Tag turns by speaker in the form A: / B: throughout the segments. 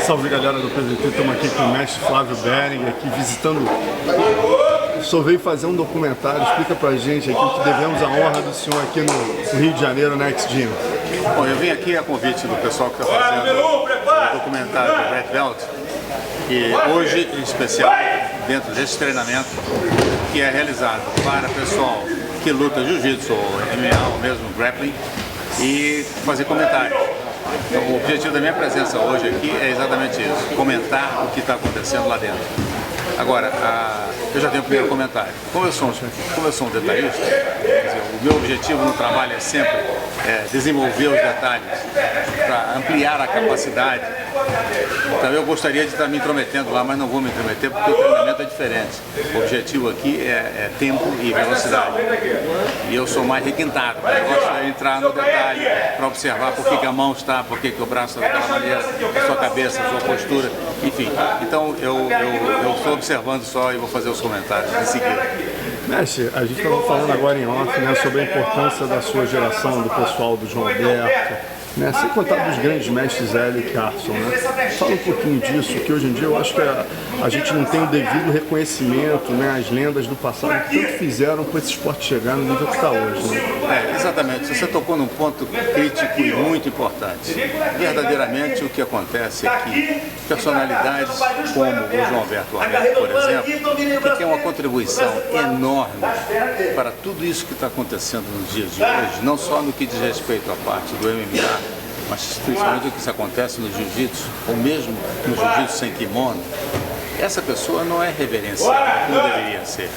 A: Salve galera do PVT, estamos aqui com o mestre Flávio Behring, aqui visitando. O senhor veio fazer um documentário, explica pra gente aqui o que devemos a honra do senhor aqui no Rio de Janeiro, Next Gym.
B: Bom, eu vim aqui a convite do pessoal que está fazendo o documentário do Red Belt, e hoje em especial dentro desse treinamento que é realizado para pessoal que luta jiu-jitsu ou MMA ou mesmo grappling e fazer comentários. Então, o objetivo da minha presença hoje aqui é exatamente isso, comentar o que está acontecendo lá dentro. Agora, eu já tenho o primeiro comentário. Como eu sou um detalhista, quer dizer, o meu objetivo no trabalho é sempre desenvolver os detalhes para ampliar a capacidade. Então eu gostaria de estar me intrometendo lá, mas não vou me intrometer porque o treinamento é diferente. O objetivo aqui é tempo e velocidade. E eu sou mais requintado, eu gosto de entrar no detalhe para observar por que a mão está, por que o braço está daquela maneira, a sua cabeça, a sua postura, enfim. Então eu estou observando só e vou fazer os comentários em seguida.
A: Mestre, a gente estava falando agora em off, né, sobre a importância da sua geração, do pessoal do João Alberto, né, sem contar dos grandes mestres Hélio e Carson, né? Fala um pouquinho disso, que hoje em dia eu acho que a gente não tem o devido reconhecimento, né, as lendas do passado que tanto fizeram para esse esporte chegar no nível que está hoje, né?
B: Exatamente, você tocou num ponto crítico e muito importante. Verdadeiramente o que acontece é que personalidades como o João Alberto Américo, por exemplo, que tem uma contribuição enorme para tudo isso que está acontecendo nos dias de hoje, não só no que diz respeito à parte do MMA, mas principalmente o que acontece no jiu-jitsu, ou mesmo no jiu-jitsu sem kimono. Essa pessoa não é reverenciada como deveria ser.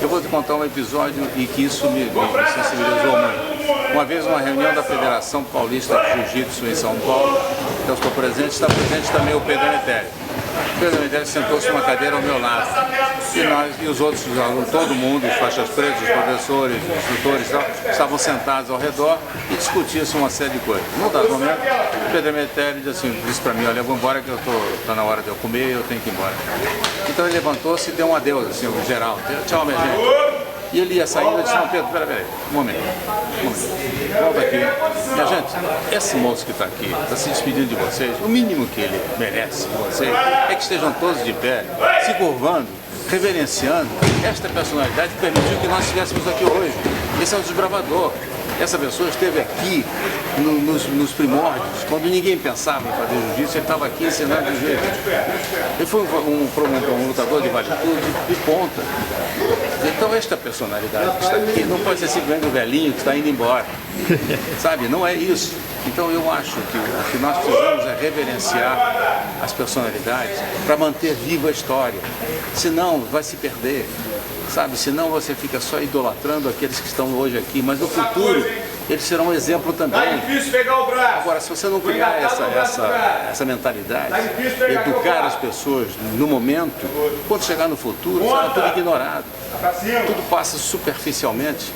B: Eu vou te contar um episódio e que isso me sensibilizou muito. Uma vez, numa reunião da Federação Paulista de Jiu-Jitsu em São Paulo, eu estou presente, está presente também o Pedro Emetério. O Pedro Emetério sentou-se numa cadeira ao meu lado. E nós e os outros alunos, todo mundo, os faixas pretas, os professores, os instrutores e tal, estavam sentados ao redor e discutiam-se uma série de coisas. Num dado momento, o Pedro Emetério disse para mim: olha, eu vou embora que está na hora de eu comer e eu tenho que ir embora. Então ele levantou-se e deu um adeus, assim, o geral. Tchau, minha gente. E ele ia saindo, eu disse: não, Pedro, peraí, um momento. Volta aqui. Minha gente, esse moço que está aqui, está se despedindo de vocês, o mínimo que ele merece de vocês é que estejam todos de pé, se curvando, reverenciando esta personalidade que permitiu que nós estivéssemos aqui hoje. Esse é um desbravador. Essa pessoa esteve aqui nos primórdios, quando ninguém pensava em fazer jiu-jitsu, ele estava aqui ensinando jiu-jitsu. Ele foi um lutador de vale tudo, de ponta. Então esta personalidade que está aqui não pode ser simplesmente o velhinho que está indo embora. Sabe, não é isso. Então eu acho que o que nós precisamos é reverenciar as personalidades para manter viva a história. Senão vai se perder. Sabe, senão você fica só idolatrando aqueles que estão hoje aqui, mas no futuro eles serão um exemplo também. Agora, se você não criar essa mentalidade, educar as pessoas no momento, quando chegar no futuro, será tudo ignorado. Tudo passa superficialmente,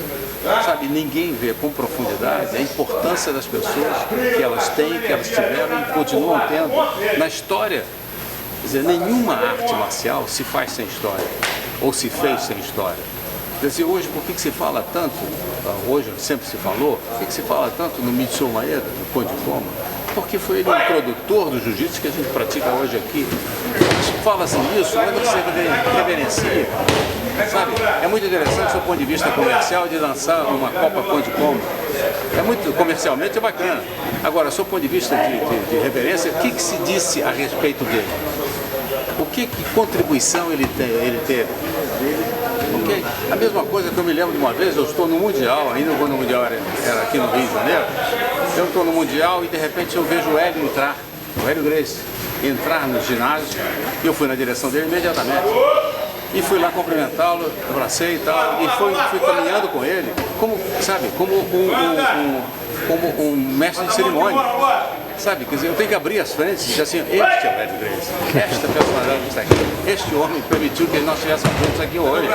B: sabe? Ninguém vê com profundidade a importância das pessoas que elas têm, que elas tiveram e continuam tendo na história. Quer dizer, nenhuma arte marcial se faz sem história, ou se fez sem história. Quer dizer, hoje, por que se fala tanto, hoje sempre se falou, por que se fala tanto no Mitsuo Maeda, no Ponte Koma? Porque foi ele o introdutor do jiu-jitsu que a gente pratica hoje aqui. Fala-se nisso, mas não se reverencia. Sabe? É muito interessante do ponto de vista comercial de lançar uma Copa Ponte Koma. É muito, comercialmente é bacana. Agora, do ponto de vista de reverência, o que se disse a respeito dele? Que contribuição ele teve? Okay? A mesma coisa que eu me lembro de uma vez, eu estou no Mundial, ainda quando o Mundial era aqui no Rio de Janeiro, eu estou no Mundial e de repente eu vejo o Hélio entrar, o Hélio Gracie, entrar no ginásio, e eu fui na direção dele imediatamente. E fui lá cumprimentá-lo, abracei e tal, e fui caminhando com ele, como um mestre de cerimônia. Sabe, quer dizer, eu tenho que abrir as frentes e dizer assim: este é o Hélio Gracie, esta personalidade que está aqui, este homem permitiu que nós estivéssemos juntos aqui hoje.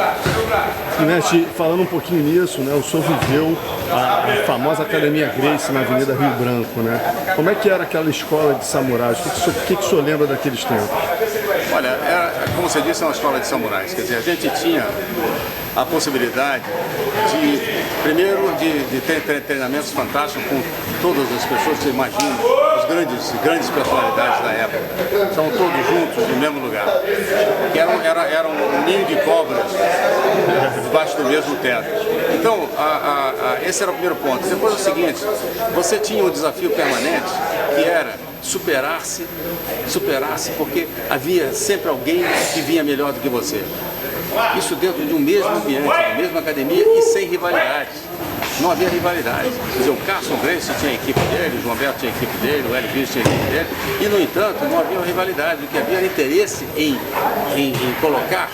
A: Mestre, falando um pouquinho nisso, né, o senhor viveu a famosa Academia Gracie na Avenida Rio Branco, né? Como é que era aquela escola de samurais? O que o senhor lembra daqueles tempos?
B: Olha, como você disse, é uma escola de samurais, quer dizer, a gente tinha a possibilidade primeiro de ter treinamentos fantásticos com todas as pessoas que você imagina, os grandes personalidades da época. Estavam todos juntos no mesmo lugar. Que era um ninho de cobras debaixo do mesmo teto. Então, esse era o primeiro ponto. Depois é o seguinte, você tinha um desafio permanente que era superar-se porque havia sempre alguém que vinha melhor do que você. Isso dentro de um mesmo ambiente, da mesma academia e sem rivalidade. Não havia rivalidade. Quer dizer, o Carson Gracie tinha a equipe dele, o João Alberto tinha a equipe dele, o Hélio Vires tinha a equipe dele, e no entanto não havia rivalidade, o que havia interesse em colocar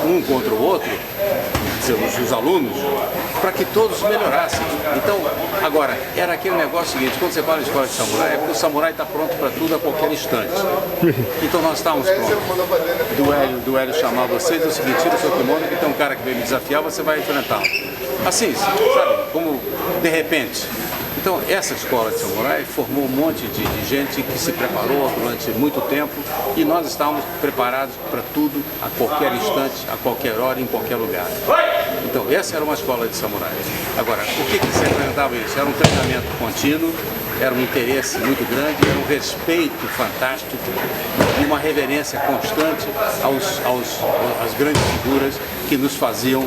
B: um contra o outro, os alunos, para que todos melhorassem. Então, agora, era aquele negócio seguinte, quando você fala de escola de samurai, é porque o samurai está pronto para tudo a qualquer instante. Então nós estávamos prontos. Do Hélio chamar você e dizer o seguinte, tira o seu kimono que tem um cara que veio me desafiar, você vai enfrentá-lo. Assim, sabe, como de repente. Então, essa escola de samurai formou um monte de gente que se preparou durante muito tempo e nós estávamos preparados para tudo, a qualquer instante, a qualquer hora, em qualquer lugar. Então, essa era uma escola de samurai. Agora, o que se representava isso? Era um treinamento contínuo, era um interesse muito grande, era um respeito fantástico e uma reverência constante às grandes figuras que nos faziam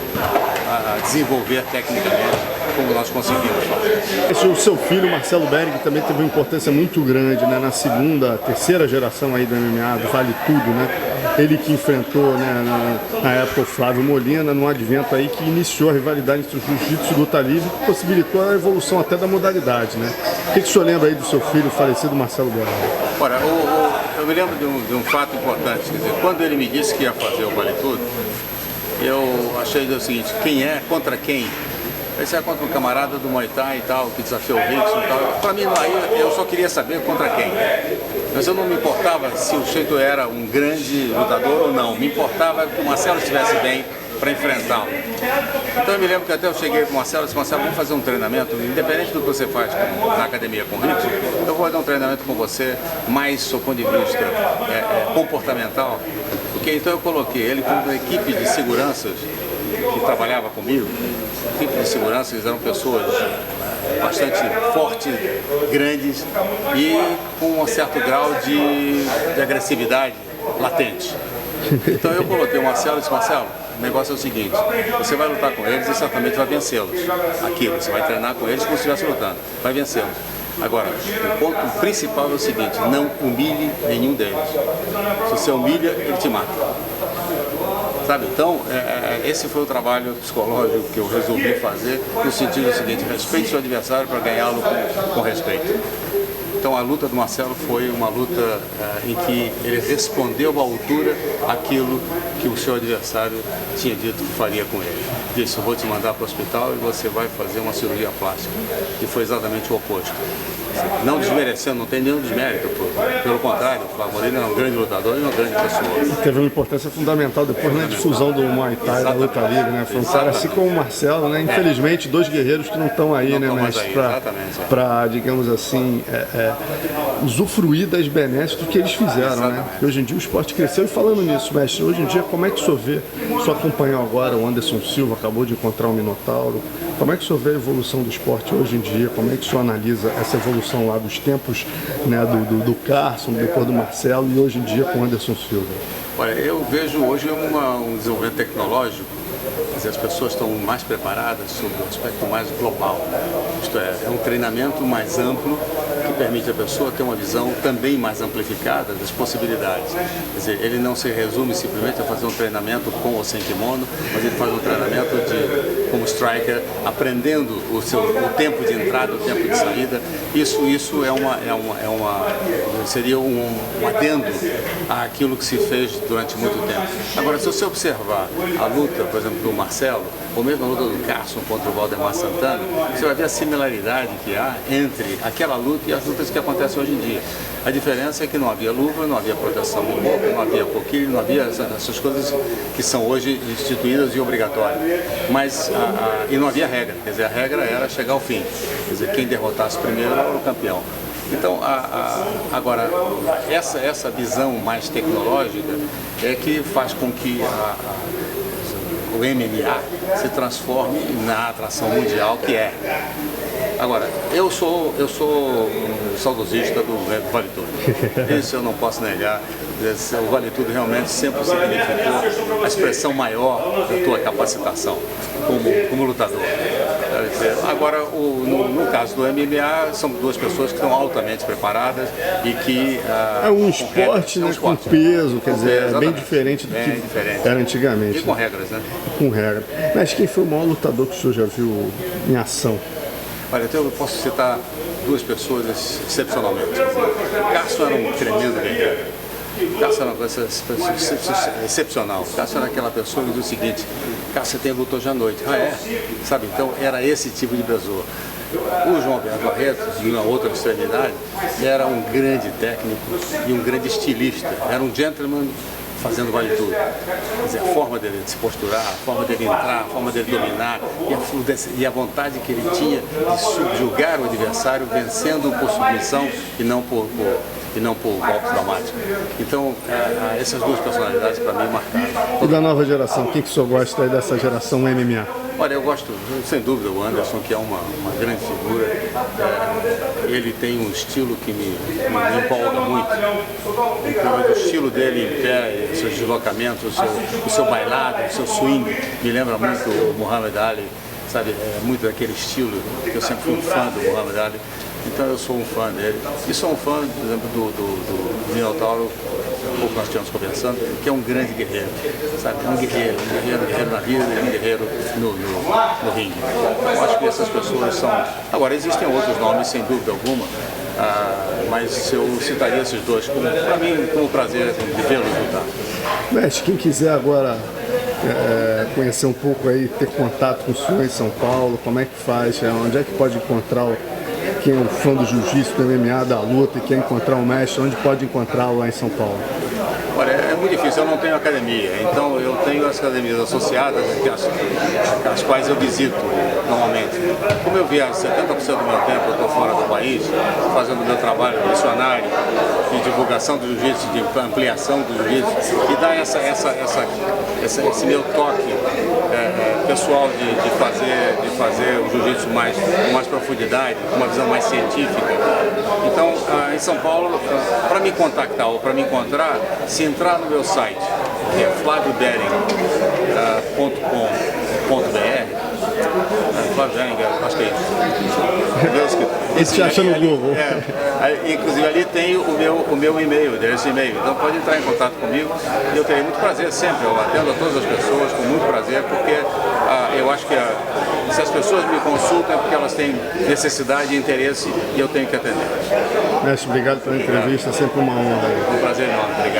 B: desenvolver tecnicamente como nós conseguimos fazer.
A: O seu filho, Marcelo Behring, também teve uma importância muito grande, né, na segunda, terceira geração aí do MMA, do Vale Tudo, né? Ele que enfrentou, né, na época o Flávio Molina, num advento aí que iniciou a rivalidade entre o jiu-jitsu e luta livre, que possibilitou a evolução até da modalidade, né? O que o senhor lembra aí do seu filho falecido, Marcelo Behring?
B: Olha, eu me lembro de um fato importante, quer dizer, quando ele me disse que ia fazer o Vale Tudo, eu achei o seguinte, quem é contra quem? Esse é contra um camarada do Muay Thai e tal, que desafiou o Rickson e tal. Para mim, aí eu só queria saber contra quem. Mas eu não me importava se o sujeito era um grande lutador ou não. Me importava que o Marcelo estivesse bem para enfrentá-lo. Então eu me lembro que até eu cheguei com o Marcelo e disse, Marcelo, vamos fazer um treinamento, independente do que você faz na academia com o Rickson, eu vou fazer um treinamento com você mais do ponto de vista comportamental. Porque então eu coloquei ele com uma equipe de seguranças que trabalhava comigo. A equipe de segurança, eles eram pessoas bastante fortes, grandes e com um certo grau de agressividade latente. Então eu coloquei o Marcelo e disse, Marcelo, o negócio é o seguinte, você vai lutar com eles e certamente vai vencê-los. Aqui, você vai treinar com eles como se estivesse lutando, vai vencê-los. Agora, o ponto principal é o seguinte, não humilhe nenhum deles. Se você humilha, ele te mata. Sabe? Então, esse foi o trabalho psicológico que eu resolvi fazer, no sentido seguinte, respeite seu adversário para ganhá-lo com respeito. Então a luta do Marcelo foi uma luta em que ele respondeu à altura aquilo que o seu adversário tinha dito que faria com ele. Disse, eu vou te mandar para o hospital e você vai fazer uma cirurgia plástica. E foi exatamente o oposto. Não desmerecendo, não tem nenhum desmérito, pelo contrário, o Flávio Molina era um grande lutador e uma grande pessoa.
A: Teve uma importância fundamental depois na difusão do Muay Thai, da luta livre, né? Foi um cara assim como o Marcelo, né? Infelizmente, dois guerreiros que não estão aí, né, mestre? Para, digamos assim, usufruir das benesses do que eles fizeram, né? Porque hoje em dia o esporte cresceu. E falando nisso, mestre, hoje em dia, como é que o senhor vê? O senhor acompanhou agora o Anderson Silva, acabou de encontrar o Minotauro. Como é que o senhor vê a evolução do esporte hoje em dia? Como é que o senhor analisa essa evolução lá dos tempos, né, do Carson, depois do Marcelo e hoje em dia com o Anderson Silva?
B: Olha, eu vejo hoje um desenvolvimento tecnológico, as pessoas estão mais preparadas sobre o aspecto mais global. Isto é um treinamento mais amplo que permite à pessoa ter uma visão também mais amplificada das possibilidades. Quer dizer, ele não se resume simplesmente a fazer um treinamento com ou sem kimono, mas ele faz um treinamento como striker, aprendendo o tempo de entrada, o tempo de saída. Isso seria um adendo àquilo que se fez durante muito tempo. Agora, se você observar a luta, por exemplo, do Marcelo, ou mesmo a luta do Carson contra o Valdemar Santana, você vai ver a similaridade que há entre aquela luta e as lutas que acontecem hoje em dia. A diferença é que não havia luva, não havia proteção no corpo, não havia coquilho, não havia essas coisas que são hoje instituídas e obrigatórias. Mas, e não havia regra, quer dizer, a regra era chegar ao fim. Quer dizer, quem derrotasse primeiro era o campeão. Então, agora, essa visão mais tecnológica é que faz com que o MMA se transforme na atração mundial que é. Agora, eu sou um saudosista do Vale Tudo. Isso eu não posso negar. O Vale Tudo realmente sempre significou a expressão maior da tua capacitação como lutador. Agora, no caso do MMA, são duas pessoas que estão altamente preparadas e que...
A: é um esporte, né, com peso, quer dizer, é bem diferente do que era antigamente.
B: E com regras, né?
A: Com regras. Mas quem foi o maior lutador que o senhor já viu em ação?
B: Olha, então eu posso citar duas pessoas excepcionalmente. Cássio era um tremendo guerreiro. Cássio era uma coisa excepcional. Cássio era aquela pessoa que diz o seguinte: Cássio tem luta hoje à noite. Ah, é? Sabe, então era esse tipo de pessoa. O João Alberto Barreto, de uma outra extremidade, era um grande técnico e um grande estilista. Era um gentleman fazendo vale tudo. Quer dizer, a forma dele de se posturar, a forma dele entrar, a forma dele dominar e a vontade que ele tinha de subjugar o adversário, vencendo por submissão e não por golpe traumático. Então, essas duas personalidades para mim marcaram.
A: E da nova geração, quem que o senhor gosta aí dessa geração MMA?
B: Olha, eu gosto, sem dúvida, o Anderson, que é uma grande figura. Ele tem um estilo que me empolga muito. O estilo dele em pé, seus deslocamentos, o seu bailado, o seu swing, me lembra muito o Muhammad Ali, sabe? É muito daquele estilo, que eu sempre fui um fã do Muhammad Ali. Então eu sou um fã dele. E sou um fã, por exemplo, do Minotauro, um pouco nós estivemos conversando, que é um grande guerreiro, sabe? É um guerreiro na vida e um guerreiro no ringue. Eu acho que essas pessoas são... Agora, existem outros nomes, sem dúvida alguma, mas eu citaria esses dois, para mim, com o prazer de vê-los lutar.
A: Mestre, quem quiser agora conhecer um pouco aí, ter contato com o senhor em São Paulo, como é que faz? Onde é que pode encontrar quem é um fã do jiu-jitsu, do MMA, da luta e quer encontrar um mestre, onde pode encontrá-lo lá em São Paulo?
B: Olha, é muito difícil, eu não tenho academia, então eu tenho as academias associadas, as quais eu visito normalmente. Como eu viajo 70% do meu tempo, eu estou fora do país, fazendo meu trabalho missionário, de divulgação do jiu-jitsu, de ampliação do jiu-jitsu, e dá esse meu toque pessoal de fazer o jiu-jitsu com mais profundidade, com uma visão mais científica. Então, em São Paulo, para me contactar ou para me encontrar, se entrar no meu site, que é flaviodering.com.br, Flávio Dering, acho que é isso.
A: Esse te acha no Google.
B: Inclusive ali tem o meu e-mail, endereço de e-mail. Então pode entrar em contato comigo e eu terei muito prazer sempre. Eu atendo a todas as pessoas com muito prazer, porque eu acho que se as pessoas me consultam é porque elas têm necessidade e interesse e eu tenho que atender.
A: Mestre, obrigado pela entrevista, sempre uma honra.
B: Um prazer enorme, obrigado.